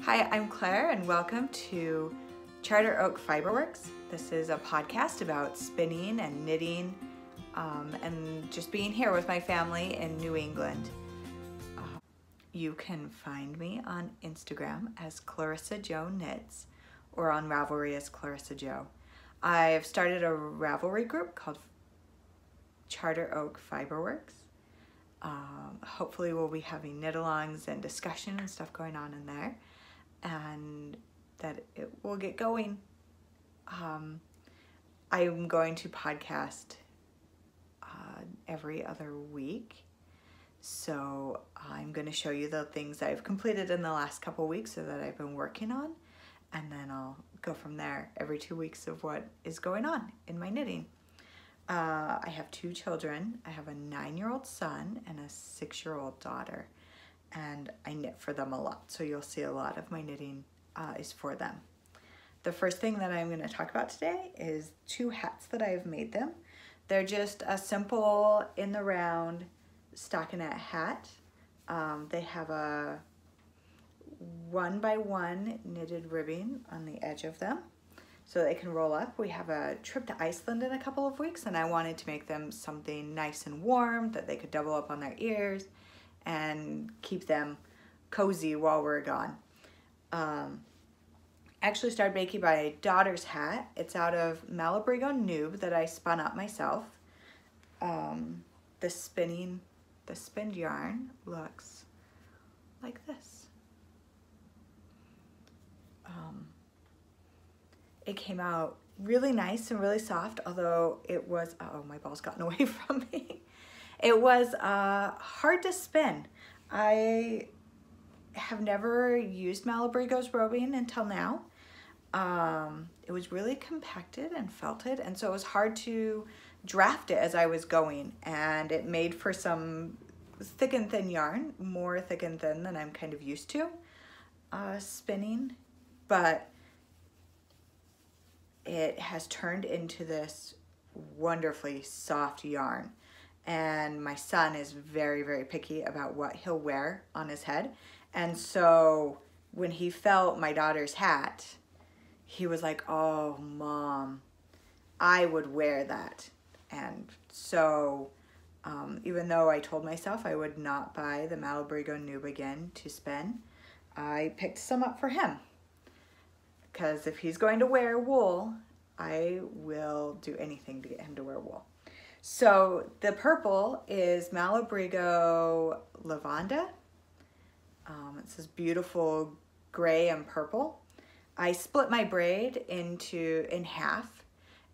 Hi, I'm Claire and welcome to Charter Oak Fiberworks. This is a podcast about spinning and knitting and just being here with my family in New England. You can find me on Instagram as Clarissa Jo Knits or on Ravelry as Clarissa Jo. I've started a Ravelry group called Charter Oak Fiberworks. Hopefully we'll be having knit-alongs and discussion and stuff going on in there, and that it will get going. I'm going to podcast every other week, so I'm going to show you the things I've completed in the last couple weeks or that I've been working on, and then I'll go from there every 2 weeks of what is going on in my knitting. I have 2 children. I have a 9-year-old son and a 6-year-old daughter, and I knit for them a lot, so you'll see a lot of my knitting is for them. The first thing that I'm going to talk about today is 2 hats that I've made them. They're just a simple in the round stockinette hat. They have a 1x1 knitted ribbing on the edge of them, so they can roll up. We have a trip to Iceland in a couple of weeks, and I wanted to make them something nice and warm that they could double up on their ears and keep them cozy while we're gone. Actually started making my daughter's hat. It's out of Malabrigo Noob that I spun up myself. The spinned yarn looks like this. It came out really nice and really soft, although it was, oh, my ball's gotten away from me. It was hard to spin. I have never used Malabrigo's roving until now. It was really compacted and felted, and so it was hard to draft it as I was going, and it made for some thick and thin yarn, more thick and thin than I'm kind of used to spinning, but it has turned into this wonderfully soft yarn. And my son is very, very picky about what he'll wear on his head. And so when he felt my daughter's hat, he was like, oh, Mom, I would wear that. And so even though I told myself I would not buy the Malabrigo Noob again to spin, I picked some up for him. Because if he's going to wear wool, I will do anything to get him to wear wool. So the purple is Malabrigo Lavanda. It's this beautiful gray and purple. I split my braid in half,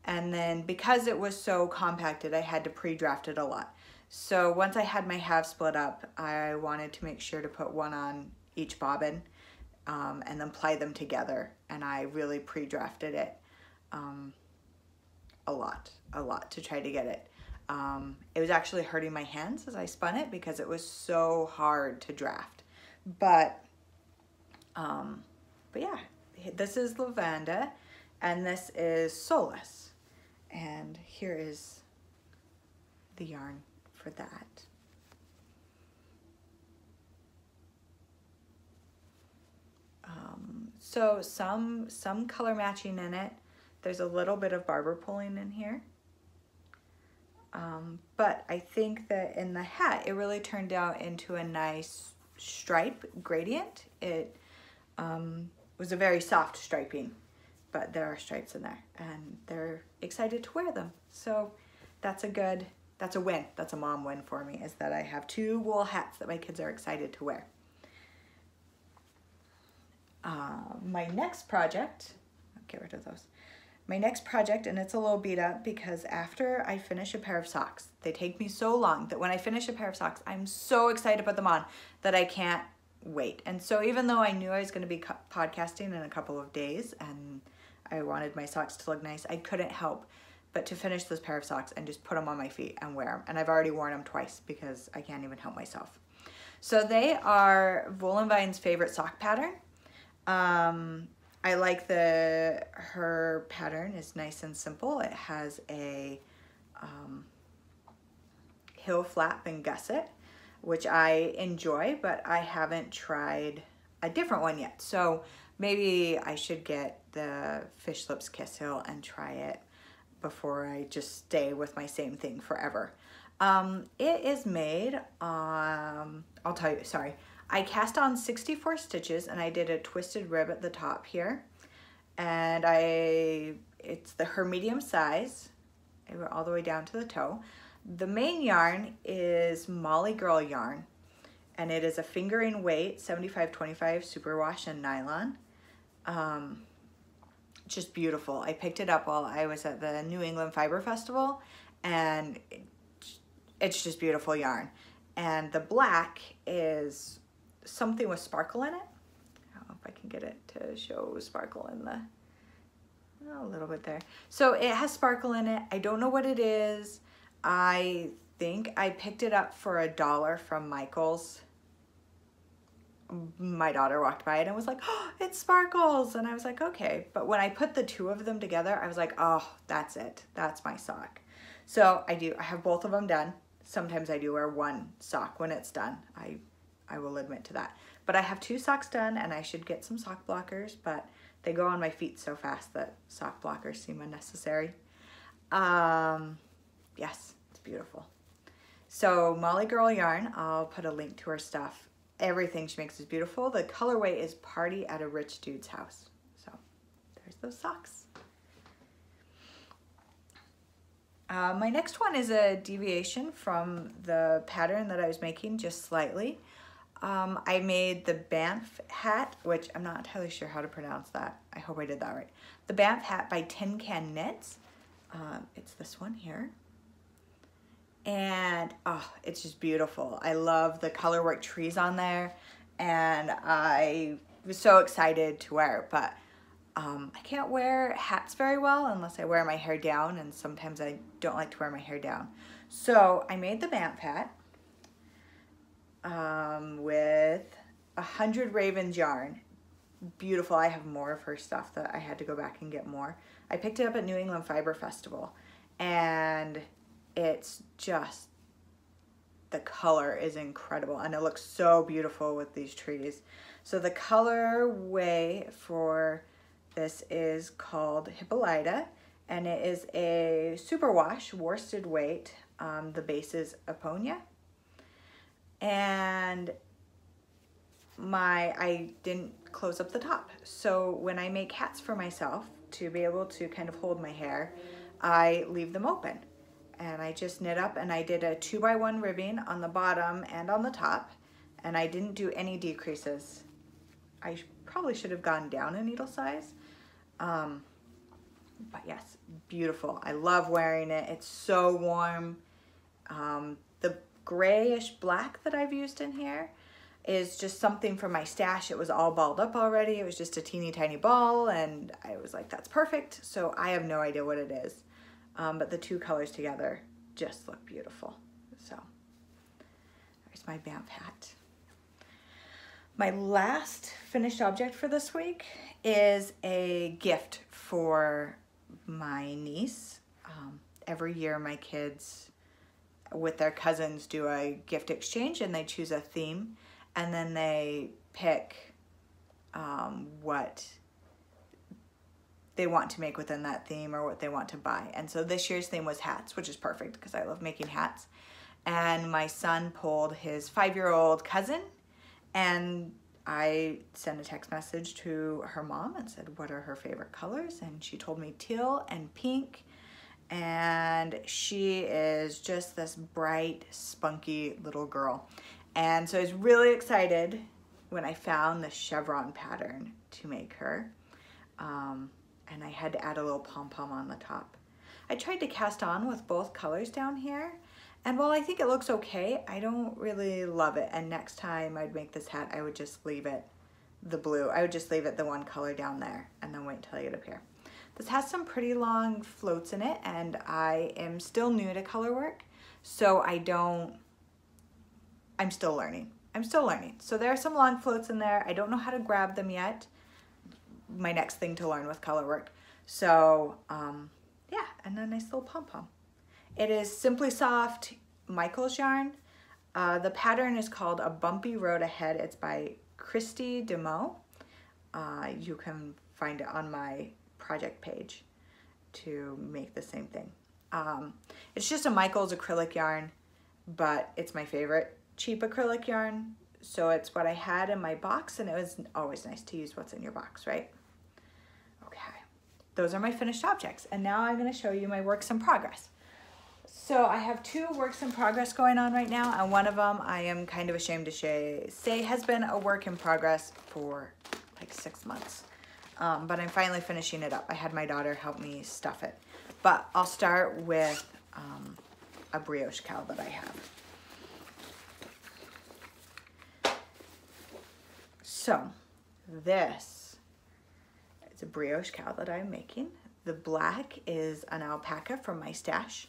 and then because it was so compacted, I had to pre-draft it a lot. So once I had my half split up, I wanted to make sure to put one on each bobbin and then ply them together, and I really pre-drafted it a lot to try to get it. It was actually hurting my hands as I spun it because it was so hard to draft. But yeah, this is Lavanda and this is Solace. And here is the yarn for that. So some color matching in it. There's a little bit of barber pulling in here. But I think that in the hat, it really turned out into a nice stripe gradient. It was a very soft striping, but there are stripes in there, and they're excited to wear them. So that's a win. That's a mom win for me, is that I have 2 wool hats that my kids are excited to wear. My next project, I'll get rid of those. My next project, and it's a little beat up because after I finish a pair of socks, they take me so long that when I finish a pair of socks, I'm so excited to put them on that I can't wait. And so even though I knew I was going to be podcasting in a couple of days and I wanted my socks to look nice, I couldn't help but to finish this pair of socks and just put them on my feet and wear them. And I've already worn them twice because I can't even help myself. So they are Wool & Vine's favorite sock pattern. I like her pattern is nice and simple. It has a hill flap and gusset, which I enjoy, but I haven't tried a different one yet. So maybe I should get the Fish Lips Kiss Hill and try it before I just stay with my same thing forever. It is made, I'll tell you, sorry. I cast on 64 stitches and I did a twisted rib at the top here. And it's her medium size. I went all the way down to the toe. The main yarn is Molly Girl yarn, and it is a fingering weight, 75-25 superwash and nylon. Just beautiful. I picked it up while I was at the New England Fiber Festival, and it's just beautiful yarn. And the black is something with sparkle in it. I don't know if I can get it to show sparkle in the, a little bit there. So it has sparkle in it. I don't know what it is. I think I picked it up for $1 from Michael's. My daughter walked by it and was like, oh, it sparkles. And I was like, okay. But when I put the two of them together, I was like, oh, that's it. That's my sock. So I have both of them done. Sometimes I do wear one sock when it's done. I will admit to that. But I have 2 socks done, and I should get some sock blockers, but they go on my feet so fast that sock blockers seem unnecessary. Yes, it's beautiful. So Molly Girl yarn, I'll put a link to her stuff. Everything she makes is beautiful. The colorway is Party at a Rich Dude's House. So there's those socks. My next one is a deviation from the pattern that I was making, just slightly. I made the Banff hat, which I'm not entirely sure how to pronounce that. I hope I did that right. The Banff hat by Tin Can Knits. It's this one here. And oh, it's just beautiful. I love the colorwork trees on there, and I was so excited to wear it, but I can't wear hats very well unless I wear my hair down, and sometimes I don't like to wear my hair down. So I made the Banff hat with 100 Ravens yarn. Beautiful. I have more of her stuff that I had to go back and get more. I picked it up at New England Fiber Festival, and it's just, the color is incredible, and it looks so beautiful with these trees. So the colorway for this is called Hippolyta, and it is a superwash worsted weight. The base is Aponia, and I didn't close up the top. So when I make hats for myself, to be able to kind of hold my hair, I leave them open. And I just knit up, and I did a 2x1 ribbing on the bottom and on the top, and I didn't do any decreases. I probably should have gone down a needle size, but yes, beautiful. I love wearing it. It's so warm. The grayish black that I've used in here is just something from my stash. It was all balled up already. It was just a teeny tiny ball, and I was like, that's perfect. So I have no idea what it is. But the two colors together just look beautiful. So there's my Banff hat. My last finished object for this week is a gift for my niece. Every year my kids with their cousins do a gift exchange, and they choose a theme, and then they pick what they want to make within that theme or what they want to buy. And so this year's theme was hats, which is perfect because I love making hats. And my son pulled his 5-year-old cousin, and I sent a text message to her mom and said, what are her favorite colors? And she told me teal and pink. And she is just this bright, spunky little girl. And so I was really excited when I found the chevron pattern to make her. And I had to add a little pom-pom on the top. I tried to cast on with both colors down here, and while I think it looks okay, I don't really love it. And next time I'd make this hat, I would just leave it the blue. I would just leave it the one color down there and then wait till I get up here. This has some pretty long floats in it, and I am still new to color work, so I'm still learning. So there are some long floats in there. I don't know how to grab them yet. My next thing to learn with color work. So yeah, and a nice little pom-pom. It is Simply Soft Michael's yarn. The pattern is called A Bumpy Road Ahead. It's by Christy Demo. You can find it on my project page to make the same thing. It's just a Michaels acrylic yarn, but it's my favorite cheap acrylic yarn. So it's what I had in my box, and it was always nice to use what's in your box, right? Okay, those are my finished objects. And now I'm gonna show you my works in progress. So I have 2 works in progress going on right now, and one of them I am kind of ashamed to say has been a work in progress for like 6 months. But I'm finally finishing it up. I had my daughter help me stuff it. But I'll start with a brioche cowl that I have. So this is a brioche cowl that I'm making. The black is an alpaca from my stash.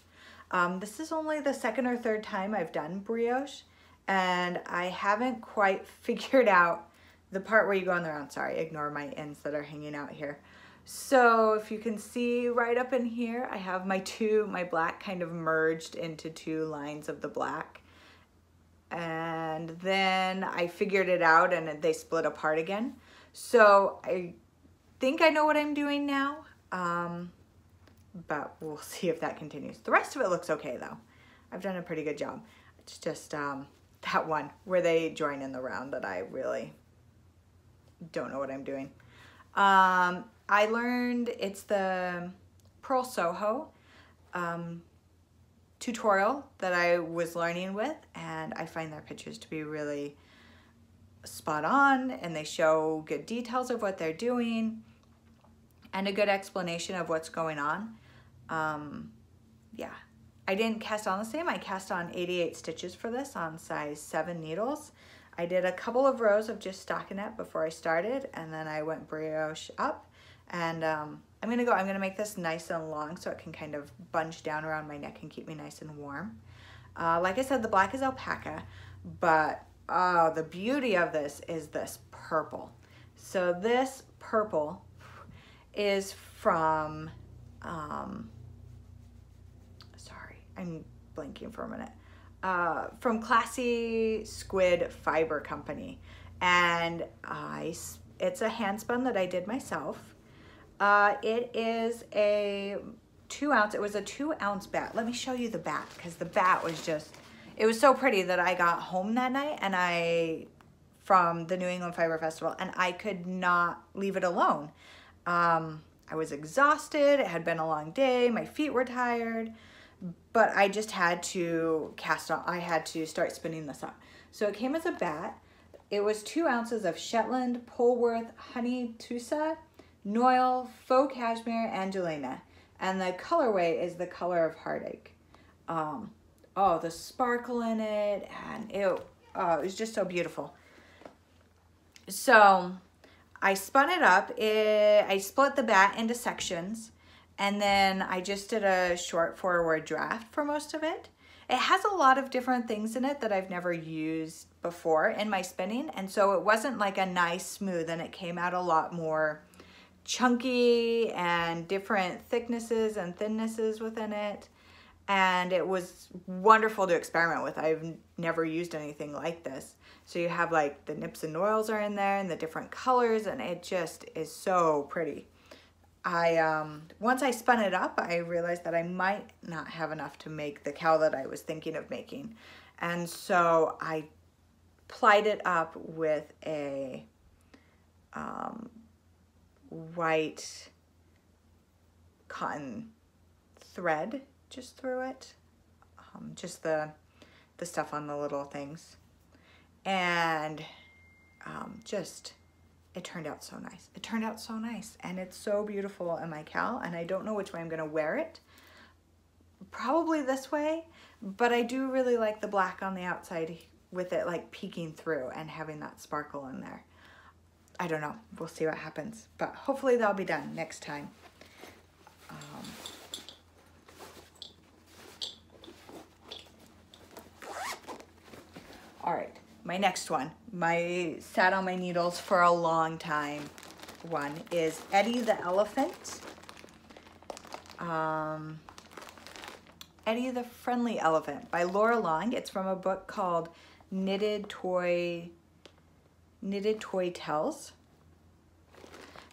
This is only the 2nd or 3rd time I've done brioche, and I haven't quite figured out the part where you go on the round. Sorry, ignore my ends that are hanging out here. So if you can see right up in here, I have my black kind of merged into 2 lines of the black. And then I figured it out and they split apart again. So I think I know what I'm doing now, but we'll see if that continues. The rest of it looks okay though. I've done a pretty good job. It's just that one where they join in the round that I really don't know what I'm doing. I learned it's the Pearl Soho tutorial that I was learning with, and I find their pictures to be really spot on, and they show good details of what they're doing and a good explanation of what's going on. Yeah, I didn't cast on the same. I cast on 88 stitches for this on size 7 needles. I did a couple of rows of just stockinette before I started, and then I went brioche up. And I'm gonna make this nice and long so it can kind of bunch down around my neck and keep me nice and warm. Like I said, the black is alpaca, but the beauty of this is this purple. So this purple is from, sorry, I'm blanking for a minute. From Classy Squid Fiber Company. And it's a hand spun that I did myself. It is a 2 ounce, it was a 2 ounce bat. Let me show you the bat, because the bat was just, it was so pretty that I got home that night and from the New England Fiber Festival, and I could not leave it alone. I was exhausted, it had been a long day, my feet were tired, but I just had to cast on, I had to start spinning this up. So it came as a bat. It was 2 ounces of Shetland, Polworth, Honey Tussa, Noil, Faux Cashmere, Angelina. And the colorway is the color of heartache. Oh, the sparkle in it, and it was just so beautiful. So I spun it up. I split the bat into sections, and then I just did a short forward draft for most of it. It has a lot of different things in it that I've never used before in my spinning, and so it wasn't like a nice smooth, and it came out a lot more chunky and different thicknesses and thinnesses within it, and it was wonderful to experiment with. I've never used anything like this. So you have like the nips and noils are in there and the different colors, and it just is so pretty. Once I spun it up, I realized that I might not have enough to make the cowl that I was thinking of making, and so I plied it up with a white cotton thread just through it, just the stuff on the little things, and it turned out so nice. It turned out so nice, and it's so beautiful in my cowl, and I don't know which way I'm gonna wear it. Probably this way, but I do really like the black on the outside with it like peeking through and having that sparkle in there. I don't know, we'll see what happens, but hopefully that'll be done next time. All right, my next one, my sat on my needles for a long time one is Eddie the Elephant. Eddie the Friendly Elephant by Laura Long. It's from a book called Knitted Toy Knitted Toy Tells.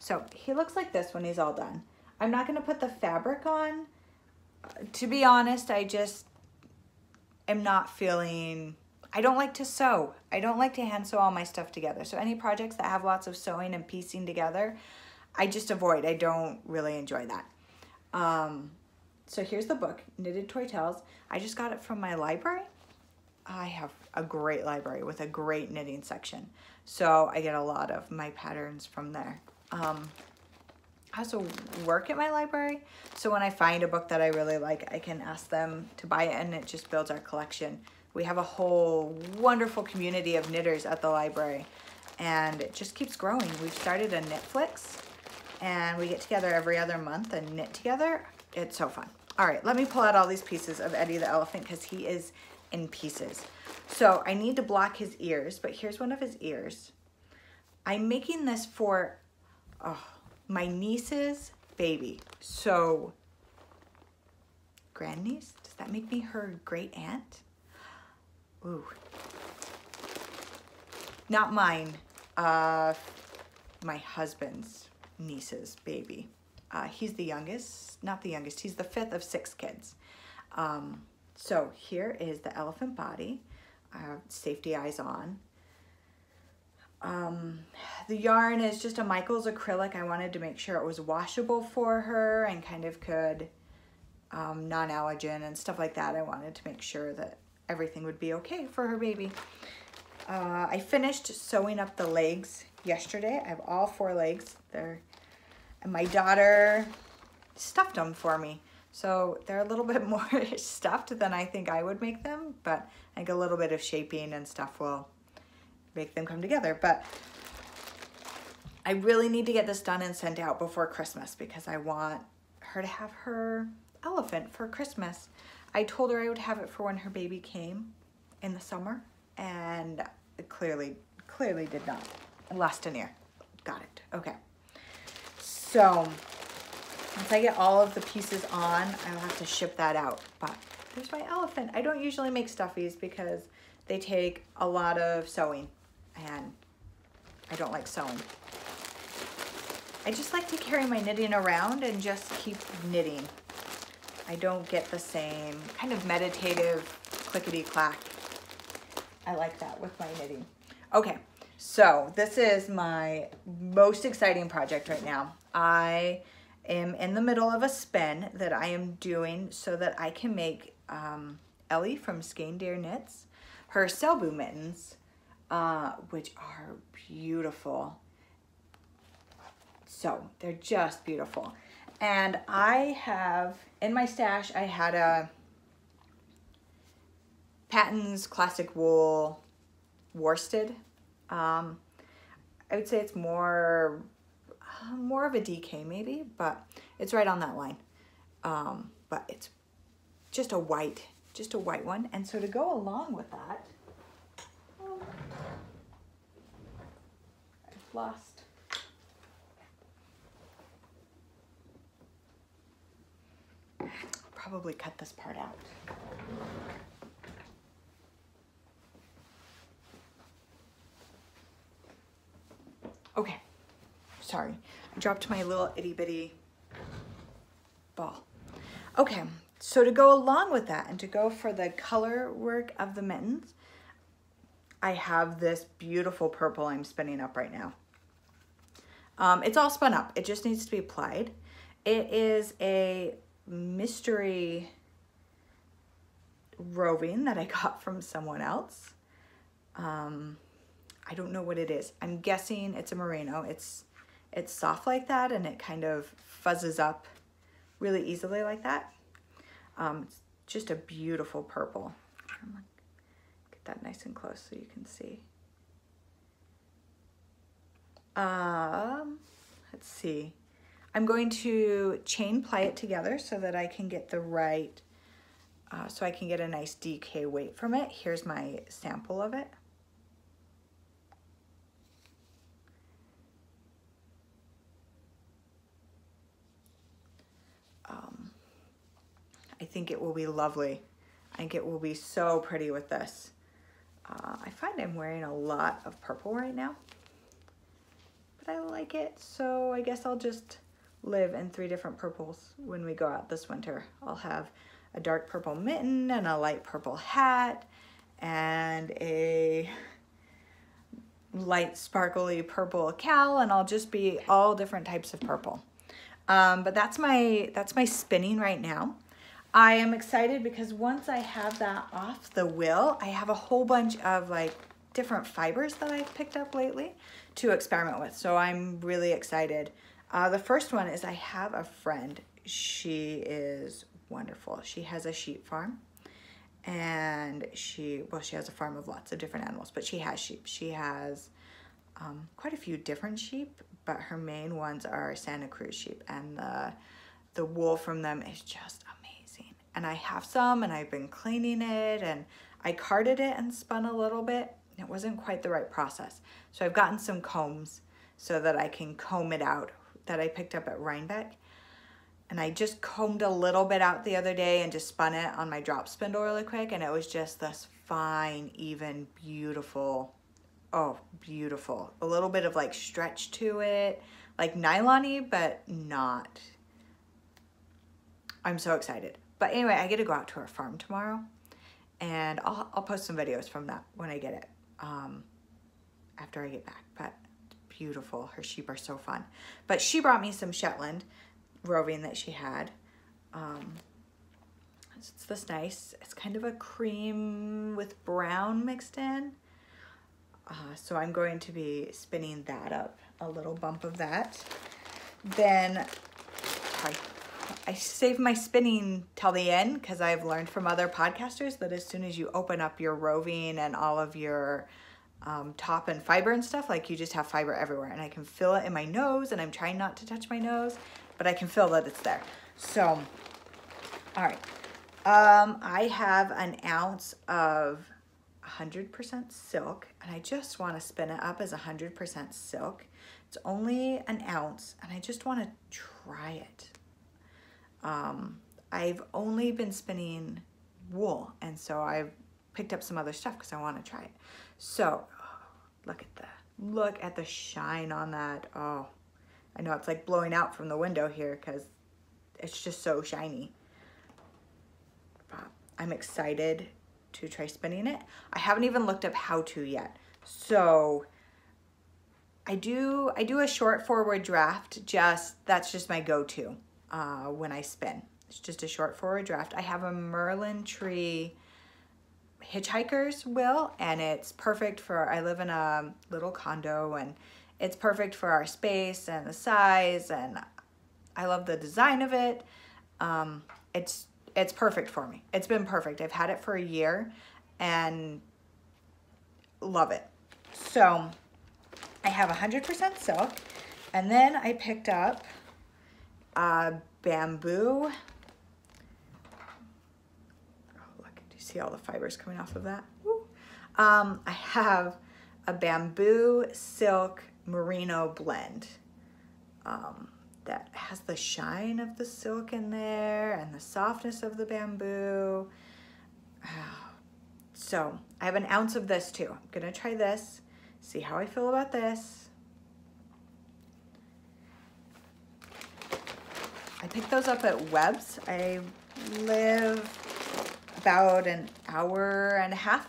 So he looks like this when he's all done. I'm not gonna put the fabric on. To be honest, I just am not feeling, I don't like to sew. I don't like to hand sew all my stuff together. So any projects that have lots of sewing and piecing together, I just avoid. I don't really enjoy that. So here's the book, Knitted Toy Tells. I just got it from my library. I have a great library with a great knitting section. So I get a lot of my patterns from there. I also work at my library. So when I find a book that I really like, I can ask them to buy it and it just builds our collection. We have a whole wonderful community of knitters at the library and it just keeps growing. We've started a Knitflix and we get together every other month and knit together. It's so fun. All right, let me pull out all these pieces of Eddie the elephant because he is in pieces. So I need to block his ears, but here's one of his ears. I'm making this for my niece's baby. So grandniece, does that make me her great aunt? Ooh. Not mine, my husband's niece's baby. He's the youngest, not the youngest, he's the 5th of 6 kids. So here is the elephant body, safety eyes on. The yarn is just a Michael's acrylic. I wanted to make sure it was washable for her and kind of could, non-allergen and stuff like that. I wanted to make sure that everything would be okay for her baby. I finished sewing up the legs yesterday. I have all 4 legs there. And my daughter stuffed them for me. So they're a little bit more stuffed than I think I would make them, but I think a little bit of shaping and stuff will make them come together. But I really need to get this done and sent out before Christmas because I want her to have her elephant for Christmas. I told her I would have it for when her baby came in the summer, and it clearly did not. Lost an ear. Got it. Okay. So once I get all of the pieces on, I'll have to ship that out. But there's my elephant. I don't usually make stuffies because they take a lot of sewing and I don't like sewing. I just like to carry my knitting around and just keep knitting. I don't get the same kind of meditative clickety-clack. I like that with my knitting. Okay, so this is my most exciting project right now. I am in the middle of a spin that I am doing so that I can make Ellie from Skein-Dare Knits her Selbu mittens, which are beautiful. So they're just beautiful. And I have, in my stash, I had a Patton's Classic Wool worsted. I would say it's more of a DK maybe, but it's right on that line. But it's just a white one. And so to go along with that, I've lost. Probably cut this part out. Okay, sorry. I dropped my little itty bitty ball. Okay, so to go along with that and to go for the color work of the mittens, I have this beautiful purple I'm spinning up right now. It's all spun up. It just needs to be applied. It is a mystery roving that I got from someone else. I don't know what it is. I'm guessing it's a merino. It's soft like that and it kind of fuzzes up really easily like that. It's just a beautiful purple. Get that nice and close so you can see. Let's see. I'm going to chain ply it together so that I can get the right, so I can get a nice DK weight from it. Here's my sample of it. I think it will be lovely. I think it will be so pretty with this. I find I'm wearing a lot of purple right now. but I like it. So I guess I'll just live in 3 different purples when we go out this winter. I'll have a dark purple mitten and a light purple hat and a light sparkly purple cowl, and I'll just be all different types of purple. But that's my spinning right now. I am excited because once I have that off the wheel, I have a whole bunch of like different fibers that I've picked up lately to experiment with. So I'm really excited. The first one is I have a friend. She is wonderful. She has a sheep farm, and she has a farm of lots of different animals, but she has sheep. She has quite a few different sheep, but her main ones are Santa Cruz sheep, and the wool from them is just amazing. And I have some, and I've been cleaning it, and I carded it and spun a little bit. It wasn't quite the right process. So I've gotten some combs so that I can comb it out that I picked up at Rhinebeck. And I just combed a little bit out the other day and just spun it on my drop spindle really quick, and it was just this fine, even, beautiful, oh, beautiful. A little bit of like stretch to it, like nylon-y, but not. I'm so excited. But anyway, I get to go out to her farm tomorrow, and I'll post some videos from that when I get it, after I get back. But beautiful. Her sheep are so fun. But she brought me some Shetland roving that she had. It's this nice, it's kind of a cream with brown mixed in. So I'm going to be spinning that up, a little bump of that. Then I save my spinning till the end because I've learned from other podcasters that as soon as you open up your roving and all of your top and fiber and stuff, like you just have fiber everywhere, and I can feel it in my nose, and I'm trying not to touch my nose, but I can feel that it's there. So, all right. I have an ounce of 100% silk, and I just want to spin it up as 100% silk. It's only an ounce, and I just want to try it. I've only been spinning wool, and so I've picked up some other stuff because I want to try it. So, look at the shine on that. Oh, I know it's like blowing out from the window here because it's just so shiny. But I'm excited to try spinning it. I haven't even looked up how to yet. So I do a short forward draft. That's just my go-to when I spin. It's just a short forward draft. I have a Merlin tree hitchhiker's wheel, and it's perfect for, I live in a little condo, and it's perfect for our space and the size, and I love the design of it. It's perfect for me. It's been perfect. I've had it for a year and love it. So I have 100% silk, and then I picked up bamboo. See all the fibers coming off of that. I have a bamboo silk merino blend that has the shine of the silk in there and the softness of the bamboo. So I have an ounce of this too. I'm gonna try this, see how I feel about this. I picked those up at Webb's. I live about an hour and a half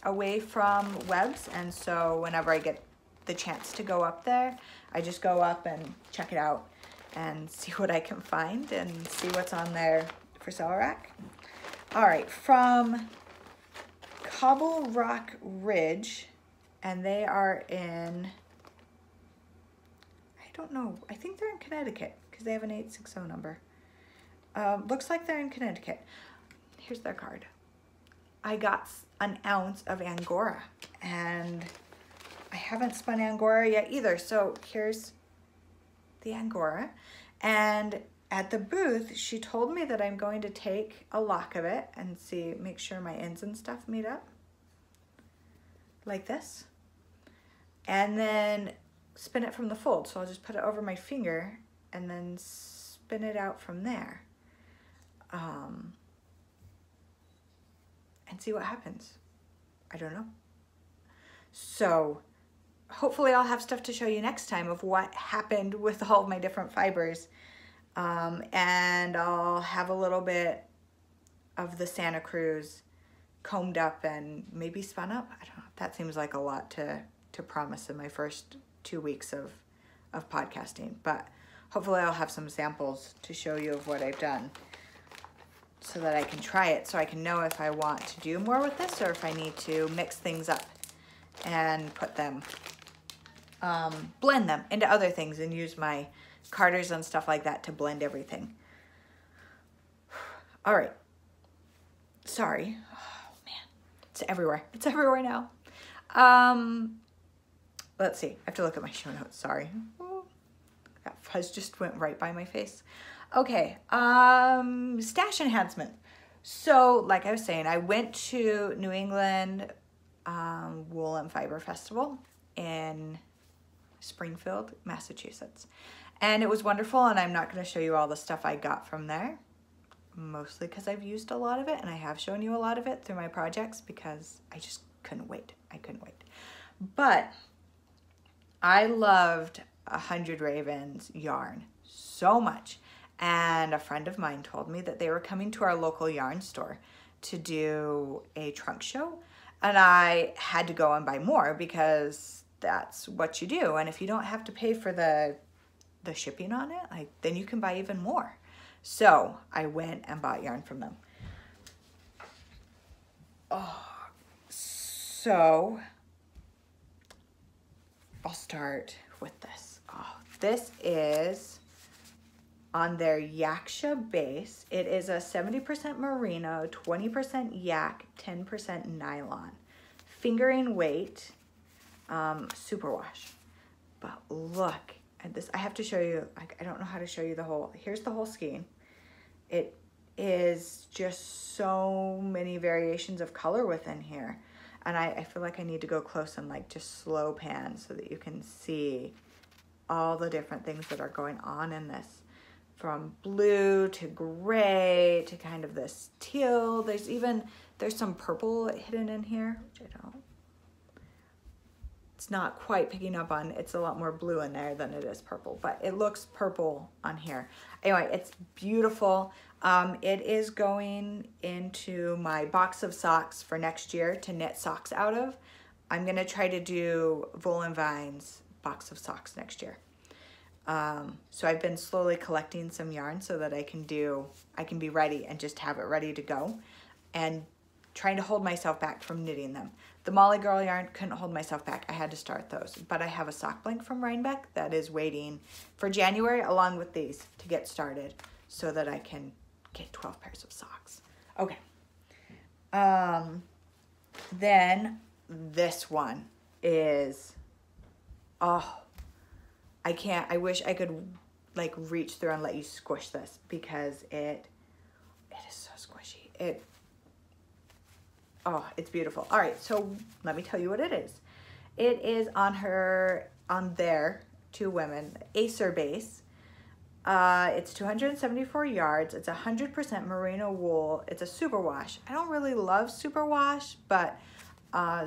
away from Webb's, and so whenever I get the chance to go up there, I just go up and check it out and see what I can find and see what's on their for sale rack. All right, from Cobble Rock Ridge, and they are in, I don't know, I think they're in Connecticut because they have an 860 number. Looks like they're in Connecticut. Here's their card. I got an ounce of Angora, and I haven't spun Angora yet either. So here's the Angora. And at the booth, she told me that I'm going to take a lock of it and make sure my ends and stuff meet up. Like this. And then spin it from the fold. So I'll just put it over my finger and then spin it out from there. And see what happens. I don't know. So hopefully I'll have stuff to show you next time of what happened with all of my different fibers. And I'll have a little bit of the Santa Cruz combed up and maybe spun up. I don't know. That seems like a lot to promise in my first 2 weeks of podcasting, but hopefully I'll have some samples to show you of what I've done so that I can try it, so I can know if I want to do more with this or if I need to mix things up and put them, blend them into other things and use my carders and stuff like that to blend everything. All right. Sorry. Oh man, it's everywhere. It's everywhere now. Let's see. I have to look at my show notes. Sorry. That fuzz just went right by my face. Okay. Stash enhancement. So, like I was saying, I went to New England Wool and Fiber Festival in Springfield, Massachusetts. And it was wonderful, and I'm not going to show you all the stuff I got from there, mostly because I've used a lot of it, and I have shown you a lot of it through my projects because I just couldn't wait. I couldn't wait. But I loved 100 Ravens yarn so much, and a friend of mine told me that they were coming to our local yarn store to do a trunk show, and I had to go and buy more because that's what you do. And if you don't have to pay for the shipping on it, then you can buy even more. So I went and bought yarn from them. Oh, so I'll start with this. Oh, this is on their Yaksha base. It is a 70% merino, 20% yak, 10% nylon. Fingering weight, superwash. But look at this. I have to show you, I don't know how to show you the whole, here's the whole skein. It is just so many variations of color within here. And I feel like I need to go close and like just slow pan so that you can see all the different things that are going on in this. From blue to gray to kind of this teal. There's some purple hidden in here, which I don't. It's not quite picking up on. It's a lot more blue in there than it is purple, but it looks purple on here. Anyway, it's beautiful. It is going into my box of socks for next year to knit socks out of. I'm gonna try to do Wool and Vine's box of socks next year. So I've been slowly collecting some yarn so that I can be ready and just have it ready to go, and trying to hold myself back from knitting them. The Molly Girl yarn, couldn't hold myself back. I had to start those, but I have a sock blank from Rhinebeck that is waiting for January along with these to get started so that I can get 12 pairs of socks. Okay. Then this one is, oh, I wish I could like reach through and let you squish this because it is so squishy. Oh, it's beautiful. All right, so let me tell you what it is. It is on their two women Acer base. It's 274 yards. It's 100% merino wool. It's a superwash. I don't really love superwash, but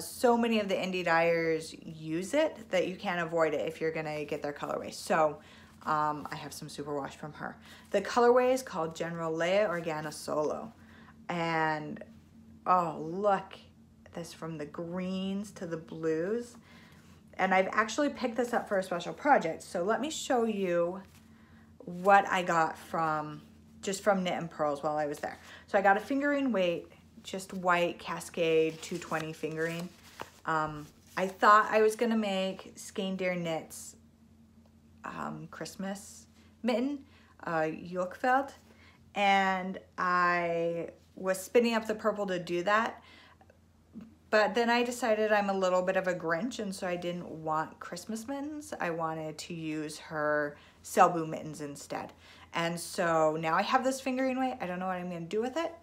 so many of the indie dyers use it that you can't avoid it if you're gonna get their colorway. So I have some superwash from her. The colorway is called General Leia Organa Solo. And oh, look at this, from the greens to the blues. And I've actually picked this up for a special project. So let me show you what I got just from Knit and Pearls while I was there. So I got a fingering weight, just white Cascade 220 fingering. I thought I was gonna make Skein Deer Knits Christmas mitten, Jukfeld, and I was spinning up the purple to do that, but then I decided I'm a little bit of a Grinch, and so I didn't want Christmas mittens. I wanted to use her Selbu mittens instead. And so now I have this fingering weight. I don't know what I'm gonna do with it,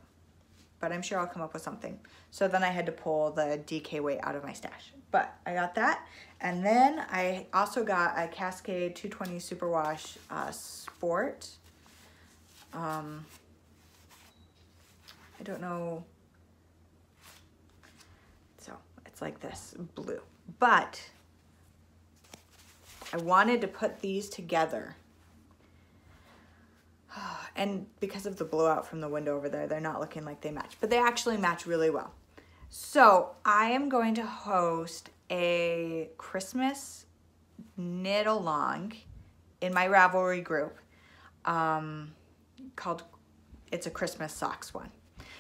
but I'm sure I'll come up with something. So then I had to pull the DK weight out of my stash, but I got that. And then I also got a Cascade 220 Superwash Sport. I don't know. So it's like this blue, but I wanted to put these together. And because of the blowout from the window over there, they're not looking like they match, but they actually match really well. So I am going to host a Christmas knit along in my Ravelry group called, it's a Christmas socks one.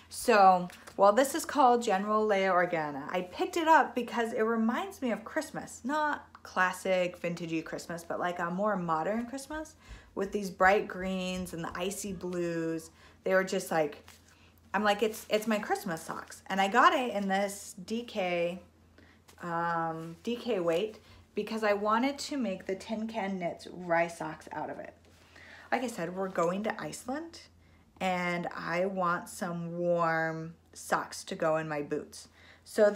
So while this is called General Leia Organa, I picked it up because it reminds me of Christmas, not classic vintagey Christmas, but like a more modern Christmas with these bright greens and the icy blues. They were just like, I'm like, it's my Christmas socks. And I got it in this DK weight because I wanted to make the Tin Can Knits rice socks out of it. Like I said, we're going to Iceland and I want some warm socks to go in my boots. So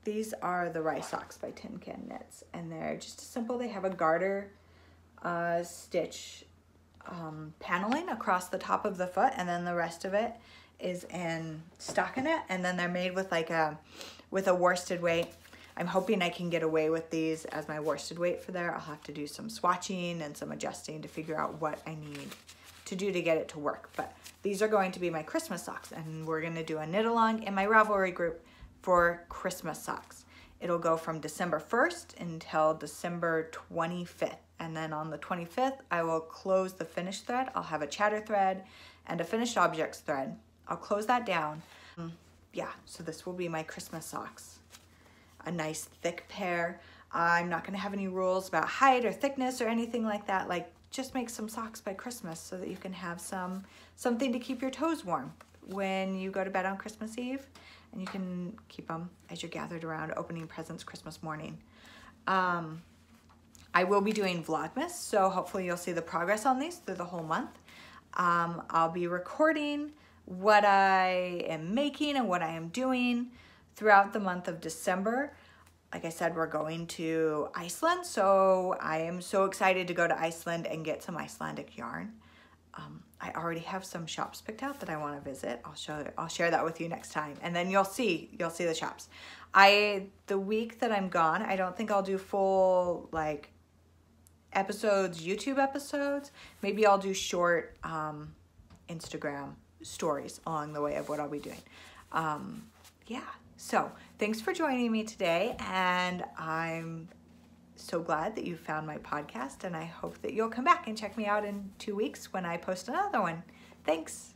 these are the rice socks by Tin Can Knits, and they're just simple. They have a garter stitch paneling across the top of the foot, and then the rest of it is in stockinette, and then they're made with with a worsted weight. I'm hoping I can get away with these as my worsted weight for there. I'll have to do some swatching and some adjusting to figure out what I need to do to get it to work. But these are going to be my Christmas socks, and we're gonna do a knit along in my Ravelry group for Christmas socks. It'll go from December 1st until December 25th. And then on the 25th, I will close the finished thread. I'll have a chatter thread and a finished objects thread. I'll close that down. Yeah, so this will be my Christmas socks. A nice thick pair. I'm not gonna have any rules about height or thickness or anything like that. Like, just make some socks by Christmas so that you can have something to keep your toes warm when you go to bed on Christmas Eve, and you can keep them as you're gathered around opening presents Christmas morning. I will be doing Vlogmas, so hopefully you'll see the progress on these through the whole month. I'll be recording what I am making and what I am doing throughout the month of December. Like I said, we're going to Iceland, so I am so excited to go to Iceland and get some Icelandic yarn. I already have some shops picked out that I want to visit. I'll share that with you next time, and then you'll see the shops. The week that I'm gone, I don't think I'll do full like episodes, YouTube episodes. Maybe I'll do short Instagram stories along the way of what I'll be doing. Yeah, so thanks for joining me today, and I'm so glad that you found my podcast, and I hope that you'll come back and check me out in 2 weeks when I post another one. Thanks.